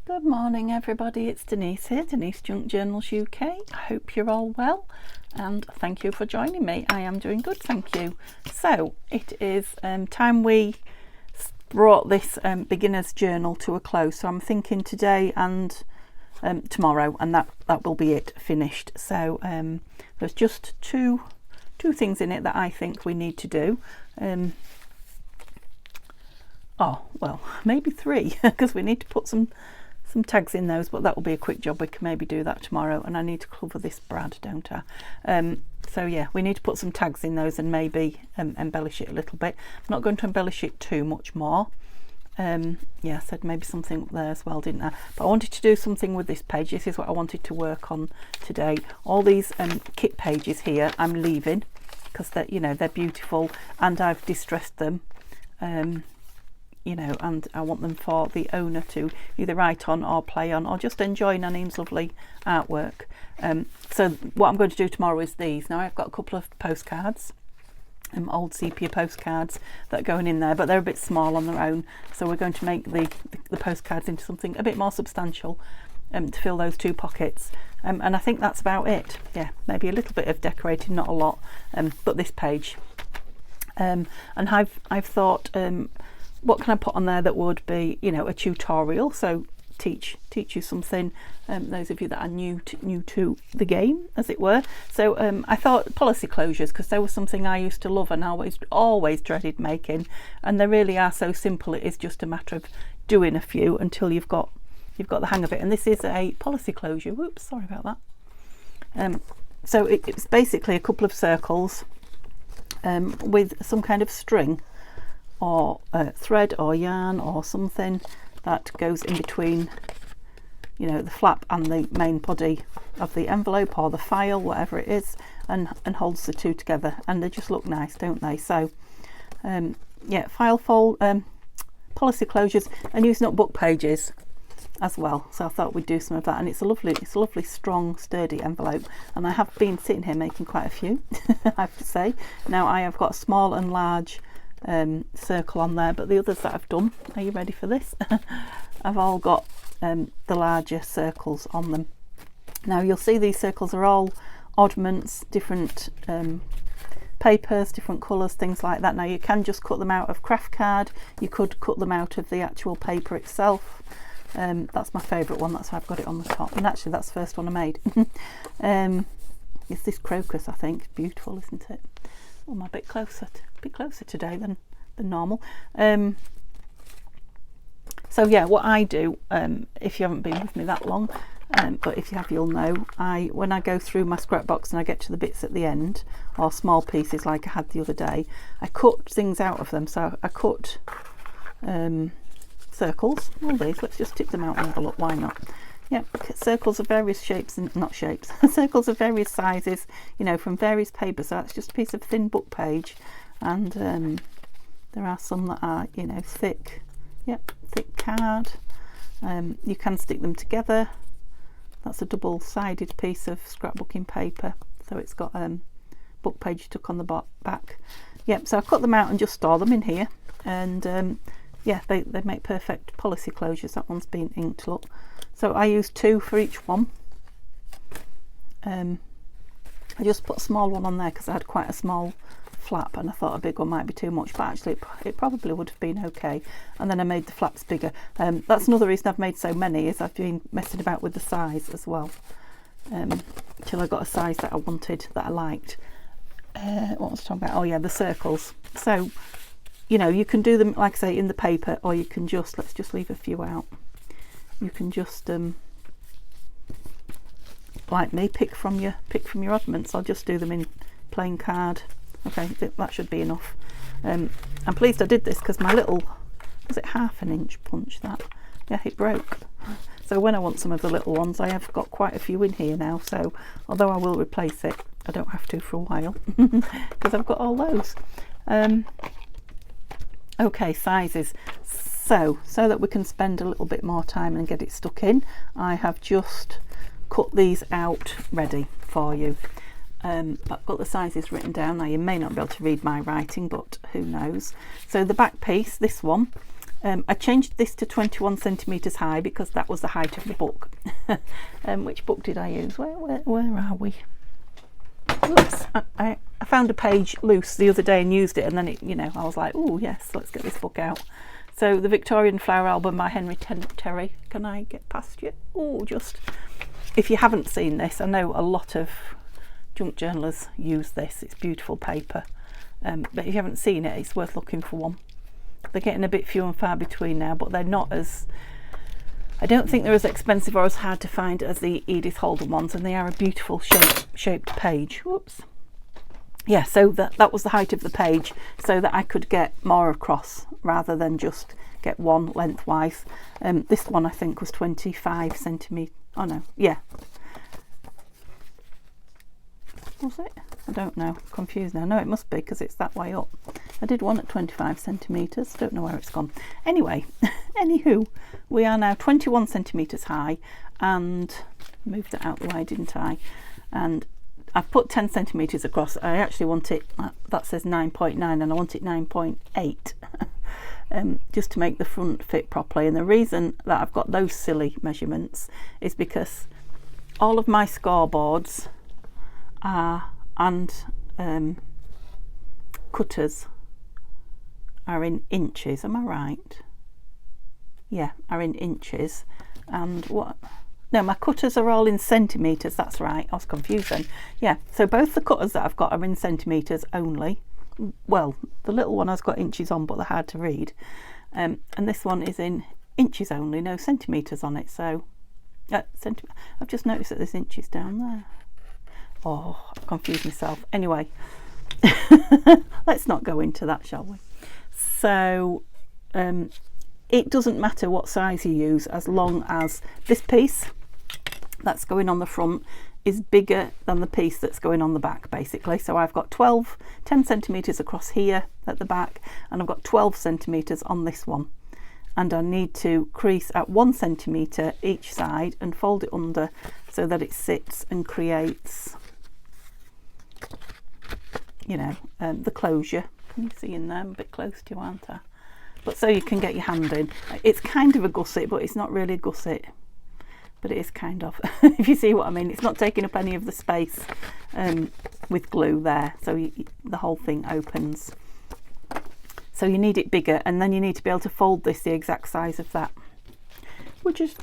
Good morning everybody, it's Denise here, Denise Junk Journals UK. I hope you're all well and thank you for joining me. I am doing good, thank you. So it is time we brought this beginner's journal to a close, so I'm thinking today and tomorrow, and that will be it, finished. So there's just two things in it that I think we need to do. Oh well, maybe three because we need to put some tags in those, but that will be a quick job. We can maybe do that tomorrow, and I need to cover this Brad, don't I? So yeah, we need to put some tags in those and maybe embellish it a little bit. I'm not going to embellish it too much more. Yeah, I said maybe something up there as well, didn't I? But I wanted to do something with this page. This is what I wanted to work on today. All these kit pages here I'm leaving because they're beautiful and I've distressed them. And I want them for the owner to either write on or play on or just enjoy Nanine's lovely artwork. So what I'm going to do tomorrow is these. Now I've got a couple of postcards, old sepia postcards that are going in there, but they're a bit small on their own. So we're going to make the postcards into something a bit more substantial to fill those two pockets. And I think that's about it. Yeah, maybe a little bit of decorating, not a lot, but this page. And I've thought, what can I put on there that would be, a tutorial? So teach you something. Those of you that are new to the game, as it were. So I thought policy closures, because they were something I used to love and always dreaded making, and they really are so simple. It is just a matter of doing a few until you've got the hang of it. And this is a policy closure. Whoops, sorry about that. So it's basically a couple of circles with some kind of string or thread or yarn or something that goes in between the flap and the main body of the envelope or the file, whatever it is, and holds the two together, and they just look nice, don't they? So yeah, file fold, policy closures, and using up book pages as well. So I thought we'd do some of that, and it's a lovely strong sturdy envelope, and I have been sitting here making quite a few I have to say. Now I have got a small and large circle on there, but the others that I've done, are you ready for this? I've all got the larger circles on them. Now you'll see these circles are all oddments, different papers, different colours, things like that. Now you can just cut them out of craft card, you could cut them out of the actual paper itself. That's my favourite one, that's why I've got it on the top, and actually that's the first one I made. It's this crocus, I think. Beautiful, isn't it? Oh, I'm a bit closer today than normal. So yeah, what I do, if you haven't been with me that long, but if you have, you'll know, when I go through my scrap box and I get to the bits at the end, or small pieces like I had the other day, I cut things out of them. So I cut circles, all these, let's just tip them out and have a look, why not? Yeah, circles of various shapes, and not shapes, circles of various sizes, from various papers. So that's just a piece of thin book page, and there are some that are, thick, thick card. You can stick them together. That's a double-sided piece of scrapbooking paper, so it's got book page stuck on the back. Yep, so I cut them out and just store them in here, and yeah, they make perfect policy closures. That one's been inked, look. So I use 2 for each one. I just put a small one on there because I had quite a small flap, and I thought a big one might be too much, but actually it probably would have been okay. And then I made the flaps bigger. That's another reason I've made so many, is I've been messing about with the size as well, till I got a size that I wanted, that I liked. What was I talking about? Oh yeah, the circles. So you can do them, like I say, in the paper, or you can just, let's just leave a few out. You can just like me, pick from your oddments. I'll just do them in plain card. Okay, that should be enough. I'm pleased I did this because my little, was it 1/2 inch punch that? Yeah, it broke. So when I want some of the little ones, I have got quite a few in here now. So although I will replace it, I don't have to for a while because I've got all those. Okay, sizes. So that we can spend a little bit more time and get it stuck in, I have just cut these out ready for you. I've got the sizes written down. Now you may not be able to read my writing, but who knows. So the back piece, this one, I changed this to 21 centimetres high because that was the height of the book. Which book did I use? Where are we? Oops, I found a page loose the other day and used it, and then I was like, oh yes, let's get this book out. So the Victorian Flower Album by Henry Terry. Can I get past you? Oh, just, if you haven't seen this, I know a lot of junk journalers use this. It's beautiful paper, but if you haven't seen it, it's worth looking for one. They're getting a bit few and far between now, but they're not as, I don't think they're as expensive or as hard to find as the Edith Holden ones, and they are a beautiful shaped page. Whoops. Yeah, so that was the height of the page, so that I could get more across rather than just get one lengthwise. This one I think was 25 centimetres. Oh no, yeah. Was it? I don't know. Confused now. No, it must be because it's that way up. I did one at 25 centimetres. Don't know where it's gone. Anyway, anywho, we are now 21 centimetres high, and moved it out the way, didn't I? And I've put 10 centimetres across. I actually want it, that says 9.9, and I want it 9.8 just to make the front fit properly. And the reason that I've got those silly measurements is because all of my scoreboards and cutters are in inches. Am I right? Yeah, are in inches. And what? No, my cutters are all in centimetres. That's right. I was confused then. Yeah, so both the cutters that I've got are in centimetres only. Well, the little one has got inches on, but they're hard to read. And this one is in inches only, no centimetres on it. So, I've just noticed that there's inches down there. Oh, I've confused myself. Anyway, let's not go into that, shall we? So, it doesn't matter what size you use, as long as this piece that's going on the front is bigger than the piece that's going on the back, basically. So I've got 10 centimetres across here at the back, and I've got 12 centimetres on this one. And I need to crease at 1 centimetre each side and fold it under so that it sits and creates, the closure. Can you see in there? I'm a bit close to you, aren't I? But so you can get your hand in. It's kind of a gusset, but it's not really a gusset. But it is kind of, if you see what I mean. It's not taking up any of the space with glue there. So the whole thing opens. So you need it bigger, and then you need to be able to fold this the exact size of that, which is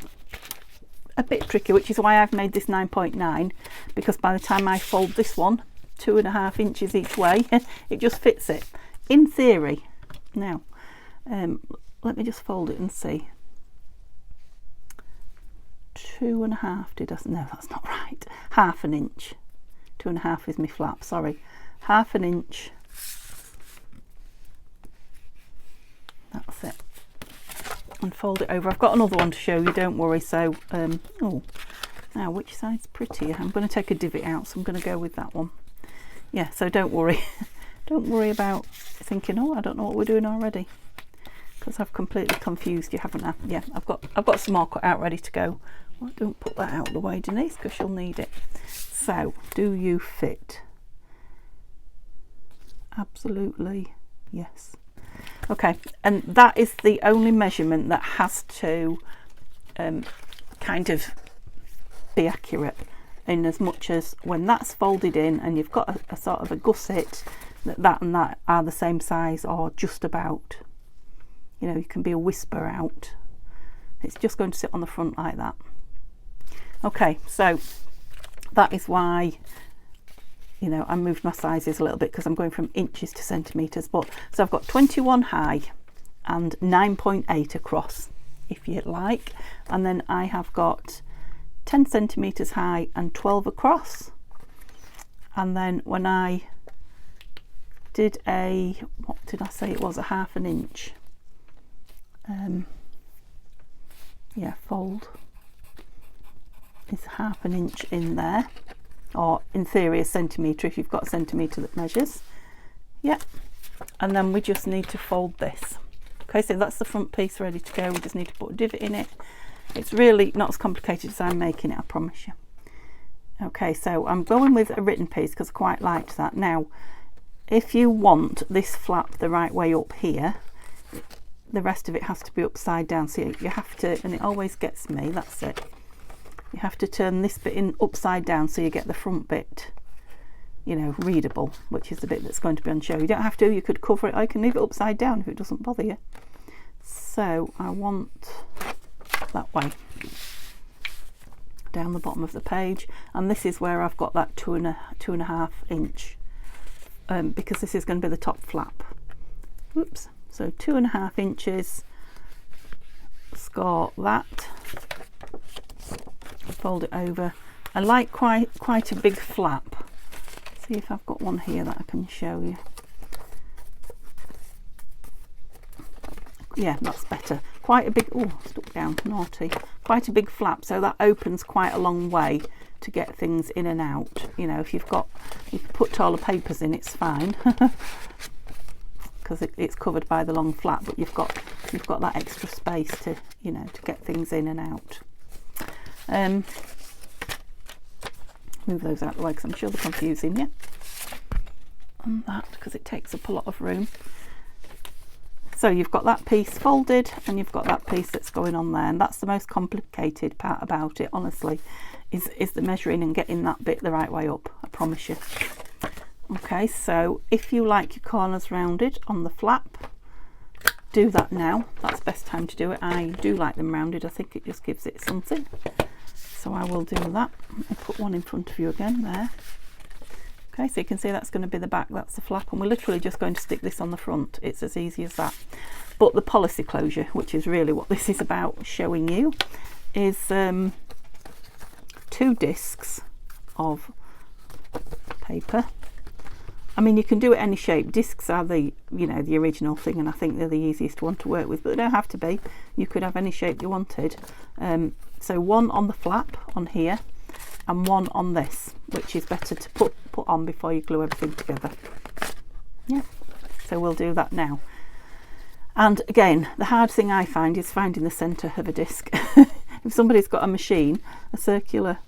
a bit tricky, which is why I've made this 9.9, because by the time I fold this one 2.5 inches each way, it just fits it in theory. Now let me just fold it and see. 2.5, no, that's not right. 1/2 inch. 2.5 is my flap, sorry. 1/2 inch. That's it. And fold it over. I've got another one to show you, don't worry. So now which side's prettier? I'm going to take a divot out, so I'm going to go with that one. Yeah, so don't worry. Don't worry about thinking, oh, I don't know what we're doing already, because I've completely confused you, haven't I? Yeah, I've got some more cut out ready to go. Well, don't put that out of the way, Denise, because you'll need it. So, do you fit? Absolutely yes. Okay, and that is the only measurement that has to kind of be accurate, in as much as when that's folded in and you've got a sort of a gusset, that and that are the same size, or just about. You can be a whisper out. It's just going to sit on the front like that. Okay, so that is why I moved my sizes a little bit, because I'm going from inches to centimetres. But so I've got 21 high and 9.8 across, if you like, and then I have got 10 centimetres high and 12 across. And then when I did what did I say it was, 1/2 inch, fold is 1/2 inch in there, or in theory a centimetre if you've got a centimetre that measures. And then we just need to fold this. Okay, so that's the front piece ready to go. We just need to put a divot in it. It's really not as complicated as I'm making it, I promise you. Okay, so I'm going with a written piece because I quite liked that. Now, if you want this flap the right way up here, the rest of it has to be upside down. So you have to, and it always gets me, that's it. You have to turn this bit in upside down so you get the front bit, you know, readable, which is the bit that's going to be on show. You don't have to, you could cover it, I can leave it upside down if it doesn't bother you. So I want that way, down the bottom of the page, and this is where I've got that 2.5 inch, because this is going to be the top flap. Oops. So 2.5 inches, score that, fold it over. I like quite a big flap. See if I've got one here that I can show you. Yeah, that's better. Quite a big, oh, stuck down, naughty. Quite a big flap, so that opens quite a long way to get things in and out. You know, if you can put taller papers in, it's fine. Because it's covered by the long flap, but you've got that extra space to, you know, to get things in and out. Move those out of the way because I'm sure they're confusing you. And that, because it takes up a lot of room. So you've got that piece folded and you've got that piece that's going on there, and that's the most complicated part about it, honestly, is the measuring and getting that bit the right way up, I promise you. Okay, so if you like your corners rounded on the flap, do that now. That's the best time to do it. I do like them rounded. I think it just gives it something. So I will do that. I'll put one in front of you again there. Okay, so you can see that's going to be the back, that's the flap, and we're literally just going to stick this on the front. It's as easy as that. But the policy closure, which is really what this is about showing you, is 2 discs of paper. I mean, you can do it any shape. Discs are the, you know, the original thing, and I think they're the easiest one to work with, but they don't have to be. You could have any shape you wanted. So one on the flap on here, and one on this, which is better to put on before you glue everything together. Yeah, so we'll do that now. And again, the hard thing I find is finding the centre of a disc. If somebody's got a machine, a circular,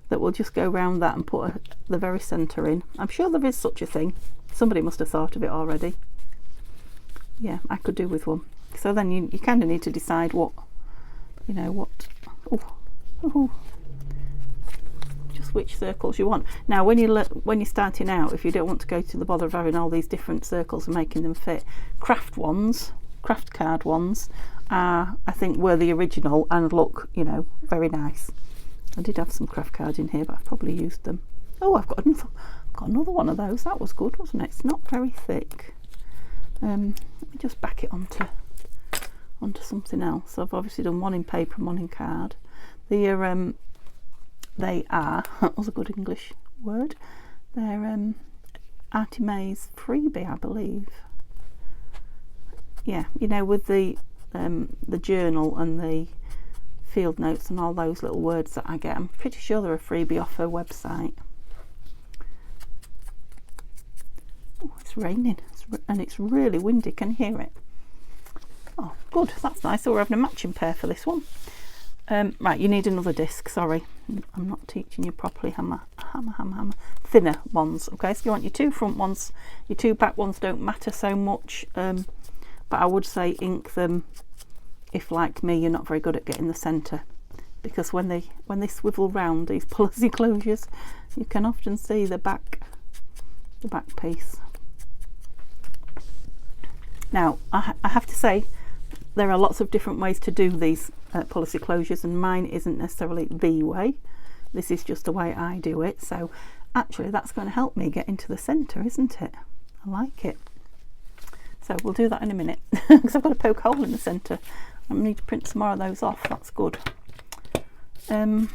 that will just go round that and put the very centre in. I'm sure there is such a thing. Somebody must have thought of it already. Yeah, I could do with one. So then you kind of need to decide what, you know, what, just which circles you want. Now when you're starting out, if you don't want to go to the bother of having all these different circles and making them fit, craft card ones are, I think, were the original and look, you know, very nice. I did have some craft cards in here, but I've probably used them. Oh, I've got another one of those. That was good, wasn't it? It's not very thick. Let me just back it onto something else. So I've obviously done one in paper and one in card. They are that was a good English word. They're Artimaze freebie, I believe. Yeah, you know, with the journal and the field notes and all those little words that I get. I'm pretty sure they're a freebie off her website. Oh, it's raining and it's really windy. Can you hear it? Oh, good. That's nice. So we're having a matching pair for this one. Right, you need another disc. Sorry, I'm not teaching you properly. Hammer. Thinner ones. Okay, so you want your 2 front ones. Your 2 back ones don't matter so much, but I would say ink them if, like me, you're not very good at getting the centre, because when they swivel round, these policy closures, you can often see the back piece. Now I have to say, there are lots of different ways to do these policy closures, and mine isn't necessarily the way. This is just the way I do it. So actually that's going to help me get into the centre, isn't it? I like it. So we'll do that in a minute, because I've got to poke a hole in the centre. I need to print some more of those off. That's good. So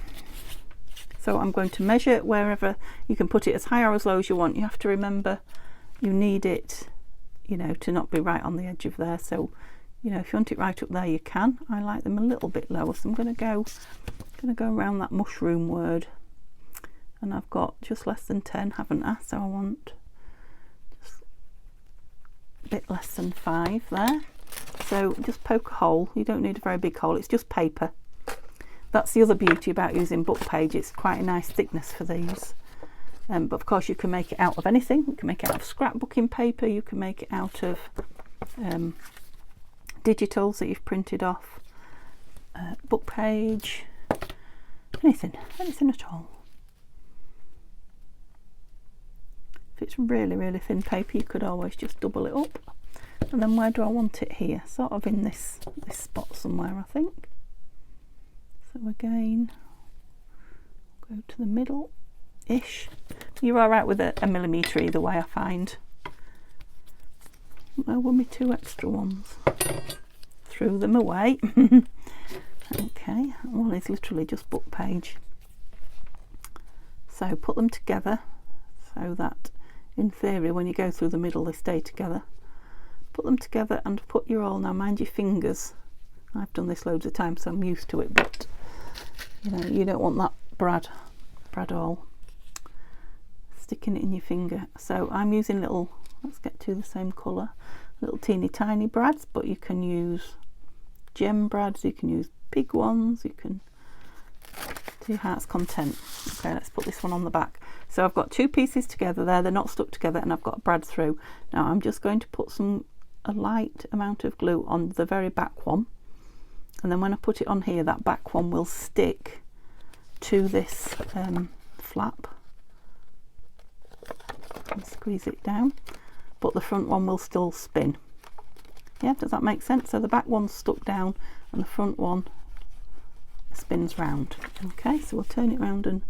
I'm going to measure wherever. You can put it as high or as low as you want. You have to remember you need it, you know, to not be right on the edge of there. So, you know, if you want it right up there, you can. I like them a little bit lower, so I'm going to go around that mushroom word, and I've got just less than 10, haven't I? So I want just a bit less than 5 there. So just poke a hole. You don't need a very big hole. It's just paper. That's the other beauty about using book page. It's quite a nice thickness for these. But of course you can make it out of anything. You can make it out of scrapbooking paper. You can make it out of digitals that you've printed off, book page, anything at all. If it's really, really thin paper, you could always just double it up. And then where do I want it here? Sort of in this spot somewhere, I think. So again, go to the middle-ish. You're all right with a millimetre either way, I find. Where were my 2 extra ones? Threw them away. Okay, one is literally just book page. So put them together so that in theory when you go through the middle they stay together. Put them together and put your awl. Now mind your fingers. I've done this loads of times so I'm used to it, but you know, you don't want that brad awl sticking it in your finger. So I'm using little, let's get to the same colour, little teeny tiny brads, but you can use gem brads, you can use big ones, you can to your heart's content. Okay, let's put this one on the back. So I've got 2 pieces together there, they're not stuck together, and I've got a brad through. Now I'm just going to put a light amount of glue on the very back one, and then when I put it on here, that back one will stick to this flap and squeeze it down, but the front one will still spin. Yeah, does that make sense? So the back one's stuck down and the front one spins round. Okay, so we'll turn it round and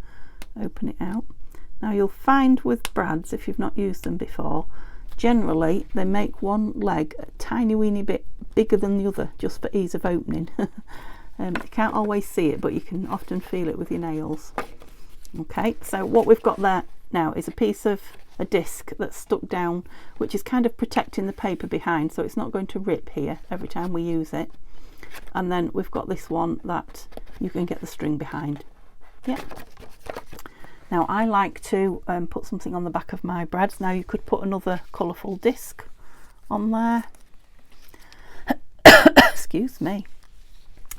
open it out. Now you'll find with brads, if you've not used them before, generally they make one leg a tiny weeny bit bigger than the other just for ease of opening. You can't always see it, but you can often feel it with your nails. Okay, so what we've got there now is a piece of a disc that's stuck down, which is kind of protecting the paper behind, so it's not going to rip here every time we use it. And then we've got this one that you can get the string behind. Yeah. Now I like to put something on the back of my brads. Now you could put another colourful disc on there. Excuse me.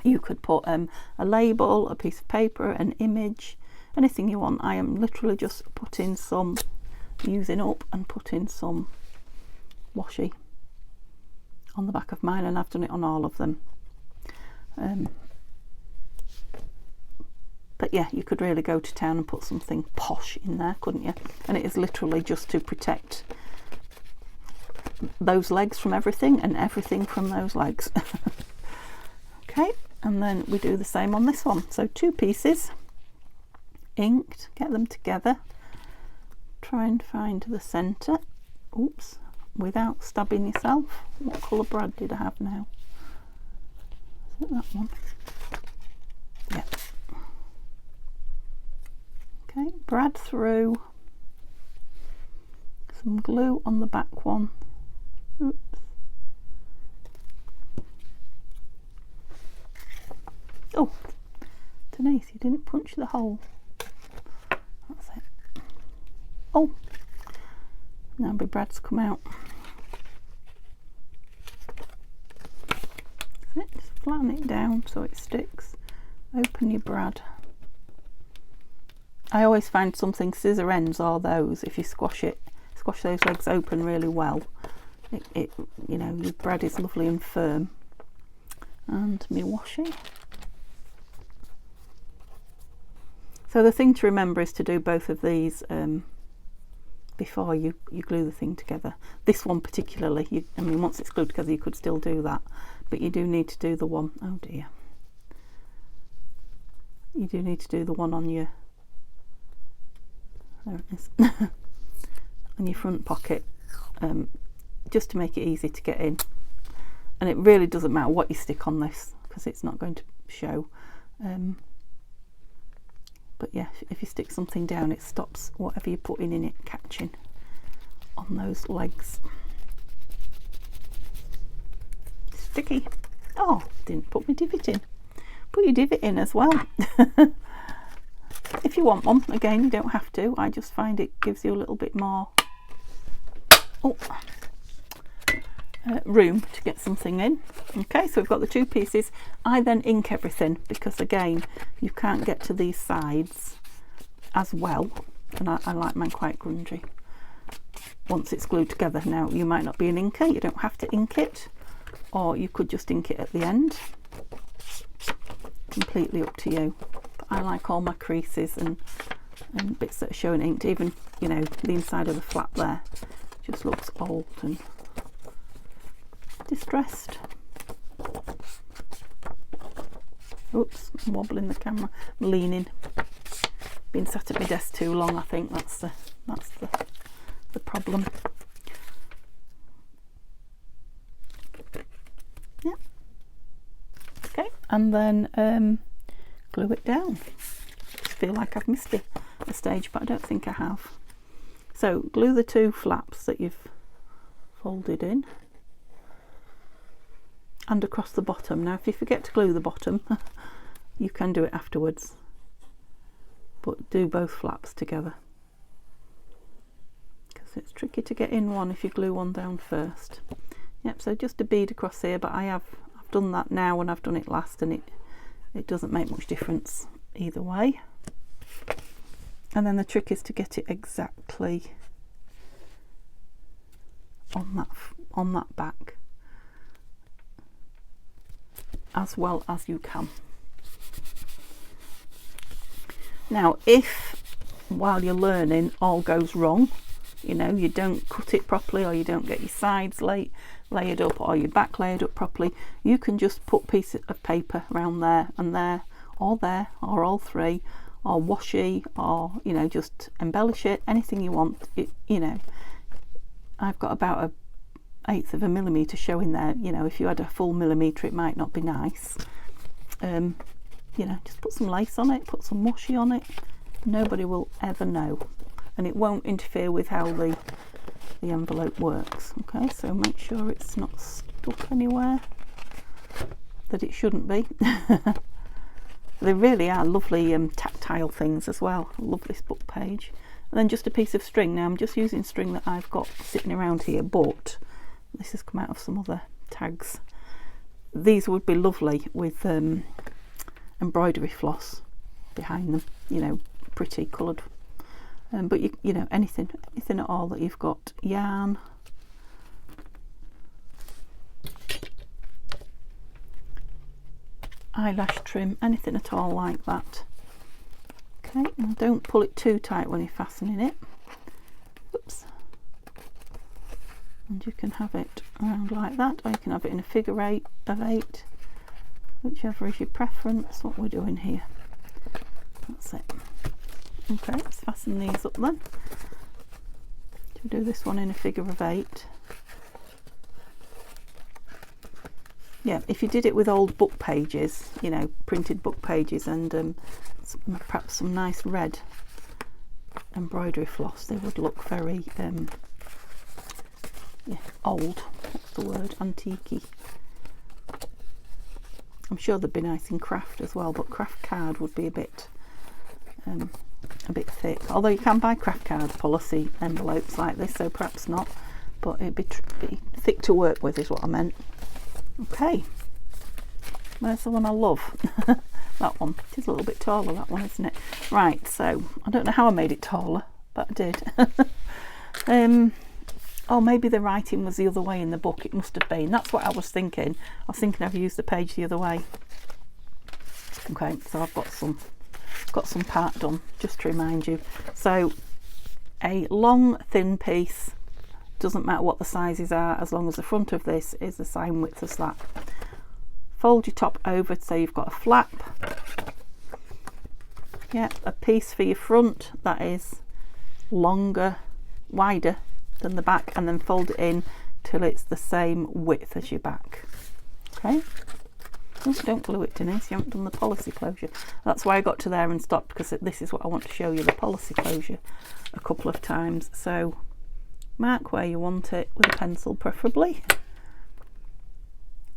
You could put a label, a piece of paper, an image, anything you want. I am literally just putting some, using up and putting some washi on the back of mine, and I've done it on all of them. But yeah, you could really go to town and put something posh in there, couldn't you? And it is literally just to protect those legs from everything and everything from those legs. Okay, and then we do the same on this one. So 2 pieces inked, get them together, try and find the centre, oops, without stabbing yourself. What colour brad did I have now? Is it that one? Yeah. Okay, brad through, some glue on the back one. Oops. Oh, Denise, you didn't punch the hole. That's it. Oh, now my brad's come out. That's it. Just flatten it down so it sticks. Open your brad. I always find something scissor ends or those, if you squash those legs open really well, it you know, your brad is lovely and firm. And my washi. So the thing to remember is to do both of these before you glue the thing together. This one particularly, I mean once it's glued together you could still do that, but you do need to do the one, oh dear, you do need to do the one on your, there it is, on your front pocket, just to make it easy to get in. And it really doesn't matter what you stick on this because it's not going to show. But yeah, if you stick something down, it stops whatever you're putting in it catching on those legs. Sticky. Oh, didn't put my divot in. Put your divot in as well. If you want one, again, you don't have to. I just find it gives you a little bit more room to get something in. Okay, so we've got the 2 pieces. I then ink everything because again you can't get to these sides as well, and I like mine quite grungy once it's glued together. Now you might not be an inker, you don't have to ink it, or you could just ink it at the end. Completely up to you. But I like all my creases and bits that are showing inked. Even, you know, the inside of the flap there just looks old and distressed. Oops, I'm wobbling the camera. I'm leaning. Been sat at my desk too long, I think that's the problem. Yeah. Okay, and then glue it down. I feel like I've missed a stage, but I don't think I have. So glue the two flaps that you've folded in and across the bottom. Now if you forget to glue the bottom, you can do it afterwards, but do both flaps together because it's tricky to get in one if you glue one down first. Yep, so just a bead across here, but I've done that now and I've done it last, and it doesn't make much difference either way. And then the trick is to get it exactly on that back as well as you can. Now if while you're learning all goes wrong, you know, you don't cut it properly, or you don't get your sides layered up, or your back layered up properly, you can just put pieces of paper around there and there, or all three, or washi, or, you know, just embellish it anything you want. You know, I've got about 1/8 of a millimetre showing there. You know, if you had a full millimetre it might not be nice. You know, just put some lace on it, put some washi on it, nobody will ever know, and it won't interfere with how the envelope works. Okay, so make sure it's not stuck anywhere that it shouldn't be. They really are lovely tactile things as well. I love this book page. And then just a piece of string. Now I'm just using string that I've got sitting around here, but this has come out of some other tags. These would be lovely with embroidery floss behind them, you know, pretty coloured. But you know, anything at all that you've got. Yarn, eyelash trim, anything at all like that. Okay, and don't pull it too tight when you're fastening it. Oops. And you can have it around like that, or you can have it in a figure eight of 8, whichever is your preference. What we're doing here, that's it. Okay, let's fasten these up then. To do this one in a figure of 8. Yeah, if you did it with old book pages, you know, printed book pages, and perhaps some nice red embroidery floss, they would look very yeah, old. What's the word? Antique-y. I'm sure they'd be nice in craft as well, but craft card would be a bit thick. Although you can buy craft card policy envelopes like this, so perhaps not, but it'd be thick to work with is what I meant. Okay, where's the one I love? That one. It is a little bit taller, that one, isn't it? Right, so I don't know how I made it taller, but I did. Oh, maybe the writing was the other way in the book. It must have been. That's what I was thinking. I was thinking I've used the page the other way. Okay, so I've got some part done, just to remind you. So a long thin piece, doesn't matter what the sizes are, as long as the front of this is the same width as that. Fold your top over so you've got a flap. Yeah, a piece for your front that is wider than the back, and then fold it in till it's the same width as your back. Okay. Oh, don't glue it, Denise, you haven't done the policy closure. That's why I got to there and stopped, because this is what I want to show you, the policy closure, a couple of times. So mark where you want it with a pencil preferably.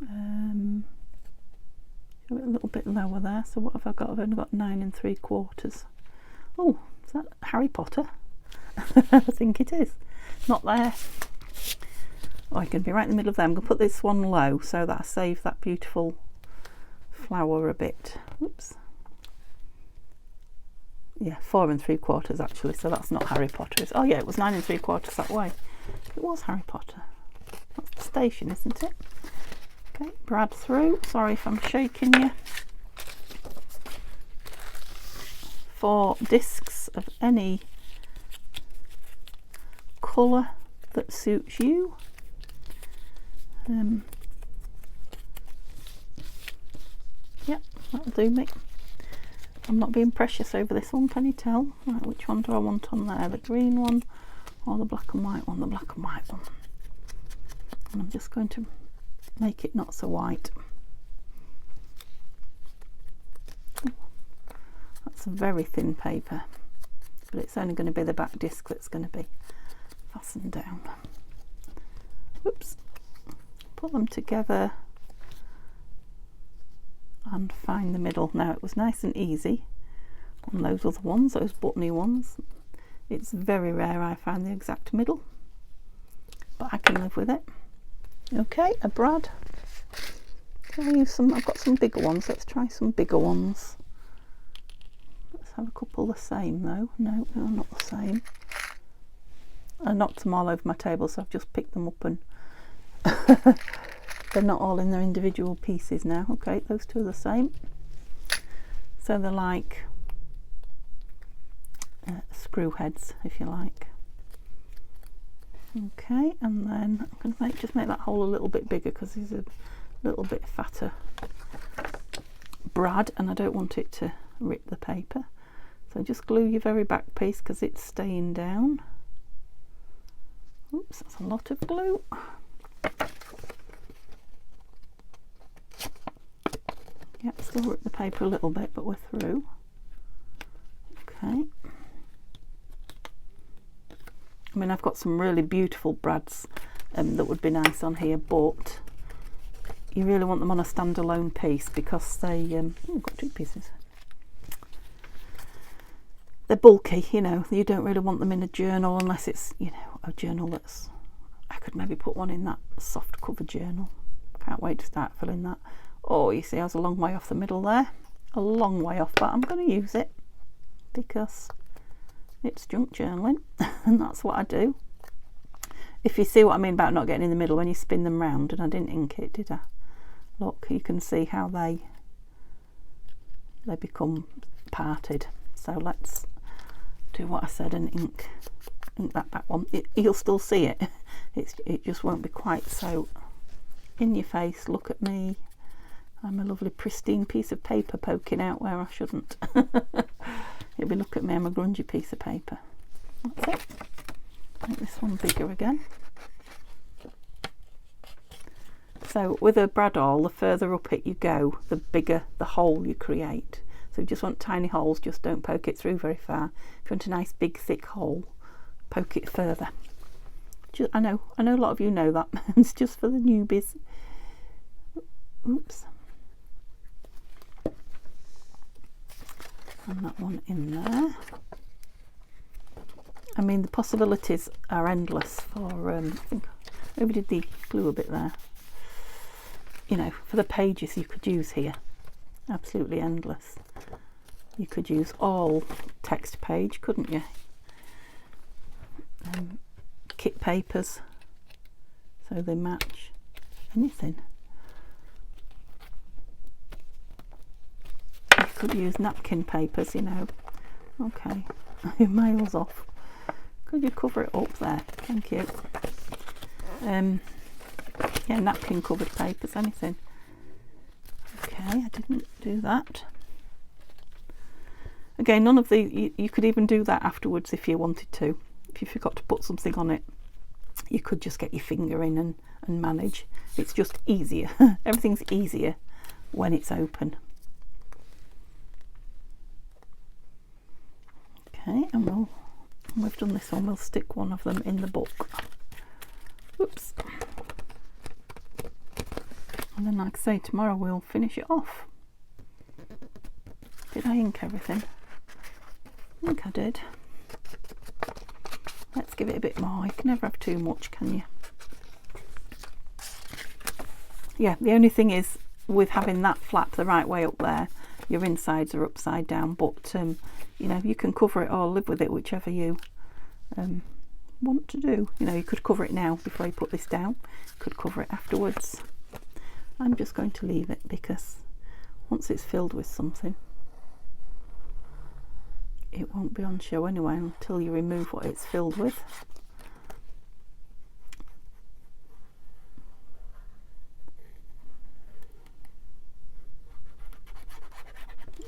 A little bit lower there. So what have I got? I've only got 9 3/4. Oh, is that Harry Potter? I think it is. Not there. Oh, I can be right in the middle of them. I'm going to put this one low so that I save that beautiful flower a bit. Oops. Yeah, 4 3/4 actually, so that's not Harry Potter. Oh yeah, it was 9 3/4 that way. It was Harry Potter. That's the station, isn't it? Okay, brad through. Sorry if I'm shaking you. 4 discs of any colour that suits you. Yep, that'll do me. I'm not being precious over this one, can you tell? Right, which one do I want on there? The green one or the black and white one? The black and white one. And I'm just going to make it not so white. That's a very thin paper, but it's only going to be the back disc that's going to be fastened down. Whoops. Put them together and find the middle. Now it was nice and easy on those other ones, those buttony ones. It's very rare I find the exact middle, but I can live with it. Okay, a brad. Can I use some? I've got some bigger ones. Let's try some bigger ones. Let's have a couple the same though. No, they're not the same. I knocked them all over my table, so I've just picked them up and they're not all in their individual pieces now. Okay, those two are the same. So they're like screw heads, if you like. Okay, and then I'm going to just make that hole a little bit bigger because he's a little bit fatter brad and I don't want it to rip the paper. So just glue your very back piece because it's staying down. Oops, that's a lot of glue. Yep, still rip the paper a little bit, but we're through. Okay. I mean, I've got some really beautiful brads that would be nice on here, but you really want them on a standalone piece because they, I've got 2 pieces. They're bulky, you know, you don't really want them in a journal unless it's, you know, a journal that's, I could maybe put one in that soft cover journal. Can't wait to start filling that. Oh, you see I was a long way off the middle there. A long way off, but I'm going to use it because it's junk journaling and that's what I do. If you see what I mean about not getting in the middle when you spin them round, and I didn't ink it, did I? Look, you can see how they become parted. So let's do what I said and ink that back one. You'll still see it. It just won't be quite so in your face. Look at me. I'm a lovely pristine piece of paper poking out where I shouldn't. It'll be, look at me, I'm a grungy piece of paper. That's it. Make this one bigger again. So with a brad awl, the further up it you go, the bigger the hole you create. So you just want tiny holes, just don't poke it through very far. If you want a nice big thick hole, poke it further. I know a lot of you know that. It's just for the newbies. Oops. And that one in there. I mean, the possibilities are endless for, I think I overdid the glue a bit there. You know, for the pages you could use here. Absolutely endless. You could use all text page, couldn't you? Kit papers, so they match anything. You could use napkin papers, you know. Okay, your mail's off. Could you cover it up there? Thank you. Yeah, napkin covered papers, anything. Okay, I didn't do that. Again, none of the, you could even do that afterwards if you wanted to. If you forgot to put something on it, you could just get your finger in and manage. It's just easier. Everything's easier when it's open. Okay, and when we've done this one, we'll stick one of them in the book. Oops. And then, like I say, tomorrow we'll finish it off. Did I ink everything? I think I did. Let's give it a bit more. You can never have too much, can you? Yeah, the only thing is with having that flap the right way up there, your insides are upside down, but you know, you can cover it or live with it, whichever you want to do. You know, you could cover it now before you put this down, you could cover it afterwards. I'm just going to leave it because once it's filled with something, it won't be on show anyway until you remove what it's filled with.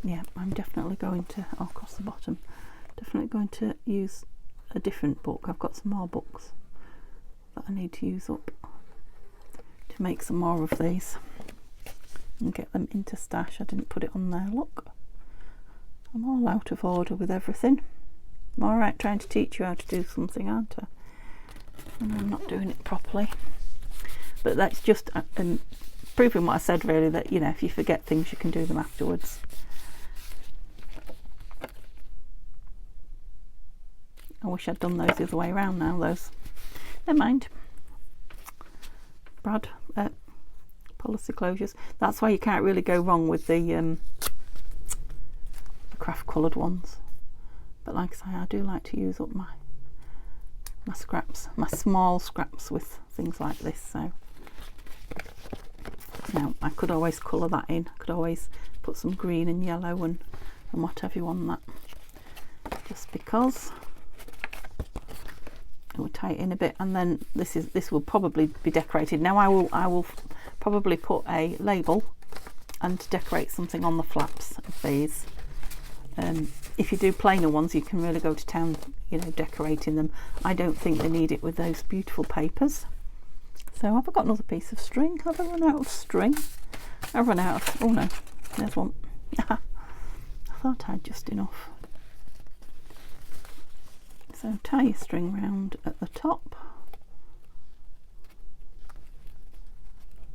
Yeah, I'm definitely going to, across the bottom, definitely going to use a different book. I've got some more books that I need to use up to make some more of these and get them into stash. I didn't put it on there, look. I'm all out of order with everything. I'm alright trying to teach you how to do something, aren't I? And I'm not doing it properly. But that's just proving what I said really, that you know, if you forget things you can do them afterwards. I wish I'd done those the other way around now, those. Never mind. Brad, policy closures. That's why you can't really go wrong with the craft coloured ones. But like I say, I do like to use up my scraps, my small scraps with things like this. So now I could always colour that in. I could always put some green and yellow and whatever you want on that. Just because it will tie it in a bit, and then this will probably be decorated. Now I will probably put a label and decorate something on the flaps of these. If you do plainer ones, you can really go to town, you know, decorating them. I don't think they need it with those beautiful papers. So have I got another piece of string? Have I run out of string? I've run out of, oh no, there's one. I thought I had just enough. So tie your string round at the top.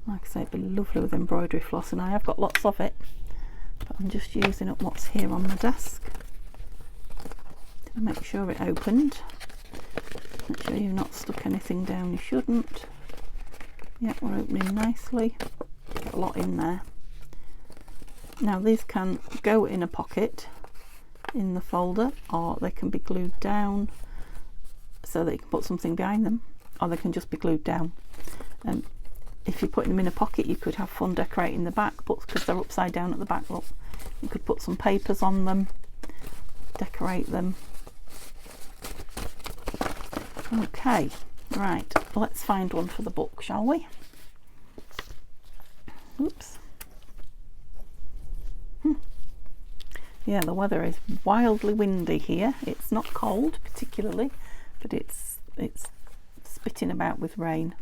Like I say, it'd be lovely with embroidery floss, and I have got lots of it, but I'm just using up what's here on the desk. Make sure it opened. Make sure you've not stuck anything down you shouldn't. Yeah, we're opening nicely. Got a lot in there. Now these can go in a pocket in the folder, or they can be glued down so that you can put something behind them, or they can just be glued down. If you're putting them in a pocket, you could have fun decorating the back, but because they're upside down at the back, look, you could put some papers on them, decorate them. Okay, right, let's find one for the book, shall we? Oops. Yeah, the weather is wildly windy here. It's not cold particularly, but it's spitting about with rain.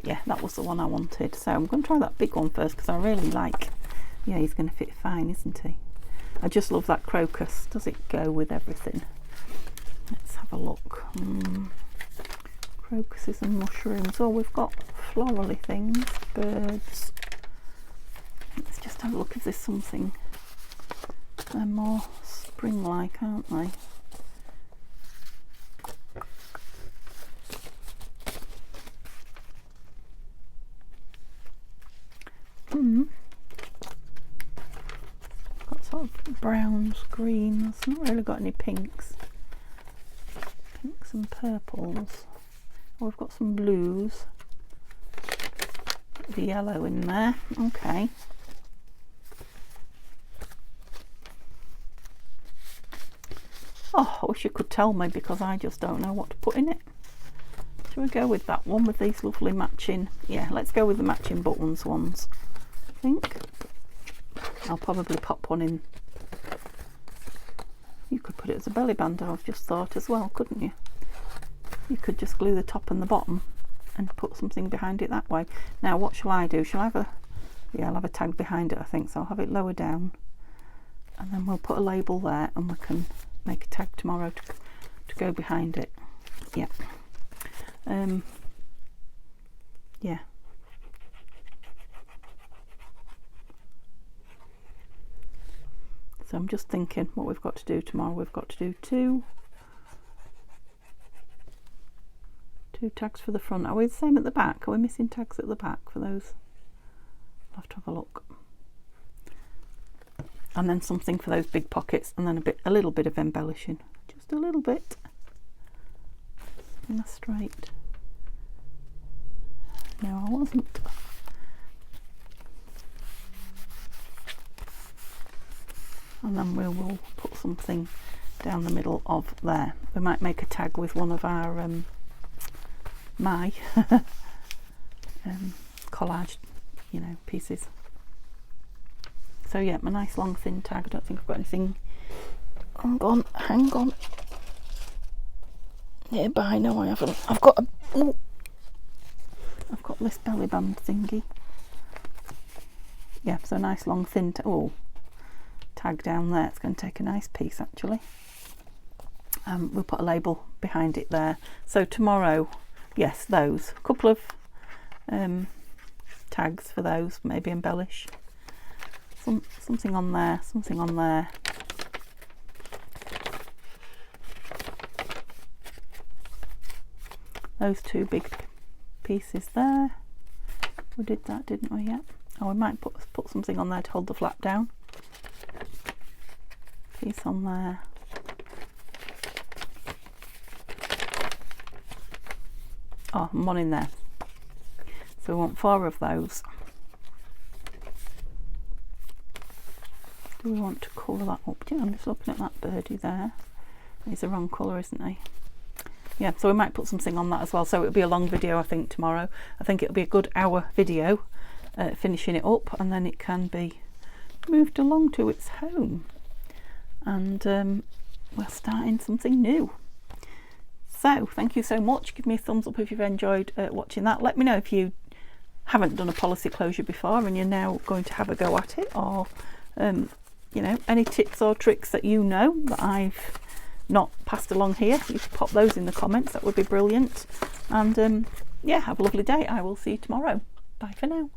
Yeah, that was the one I wanted. So I'm going to try that big one first because I really like, yeah, he's going to fit fine, isn't he? I just love that crocus. Does it go with everything? Let's have a look. Crocuses and mushrooms. Oh, we've got florally things, birds. Let's just have a look. Is this something? They're more spring-like, aren't they? Got sort of browns, greens, not really got any pinks. Pinks and purples. Oh, we've got some blues. The yellow in there. Okay. Oh, I wish you could tell me because I just don't know what to put in it. Shall we go with that one with these lovely matching? Yeah, let's go with the matching buttons ones. I think I'll probably pop one in. You could put it as a belly band, I've just thought as well, couldn't you? You could just glue the top and the bottom and put something behind it that way. Now what shall I do? Shall I have a, yeah, I'll have a tag behind it, I think, so I'll have it lower down and then we'll put a label there and we can make a tag tomorrow to go behind it. Yeah. Yeah. So I'm just thinking what we've got to do tomorrow. We've got to do two tags for the front. Are we the same at the back? Are we missing tags at the back for those? I'll have to have a look. And then something for those big pockets, and then a little bit of embellishing, just a little bit in a straight. No, I wasn't and then we will put something down the middle of there. We might make a tag with one of our my collage, you know, pieces. So yeah, my nice long thin tag. I don't think I've got anything. Hang on. Nearby, no I haven't. I've got this belly band thingy. Yeah, so nice long thin tag down there. It's going to take a nice piece actually. We'll put a label behind it there. So tomorrow, yes, those couple of tags for those, maybe embellish something on there, something on there. Those two big pieces there. We did that, didn't we? Yeah. Oh, we might put something on there to hold the flap down. Piece on there. Oh, and one in there. So we want 4 of those. Do we want to colour that up? Yeah, I'm just looking at that birdie there. He's the wrong colour, isn't he? Yeah, so we might put something on that as well. So it'll be a long video, I think, tomorrow. I think it'll be a good hour video, finishing it up, and then it can be moved along to its home. And we're starting something new. So thank you so much. Give me a thumbs up if you've enjoyed watching that. Let me know if you haven't done a policy closure before and you're now going to have a go at it, or you know, any tips or tricks that you know that I've not passed along here. You can pop those in the comments. That would be brilliant. And yeah, have a lovely day. I will see you tomorrow. Bye for now.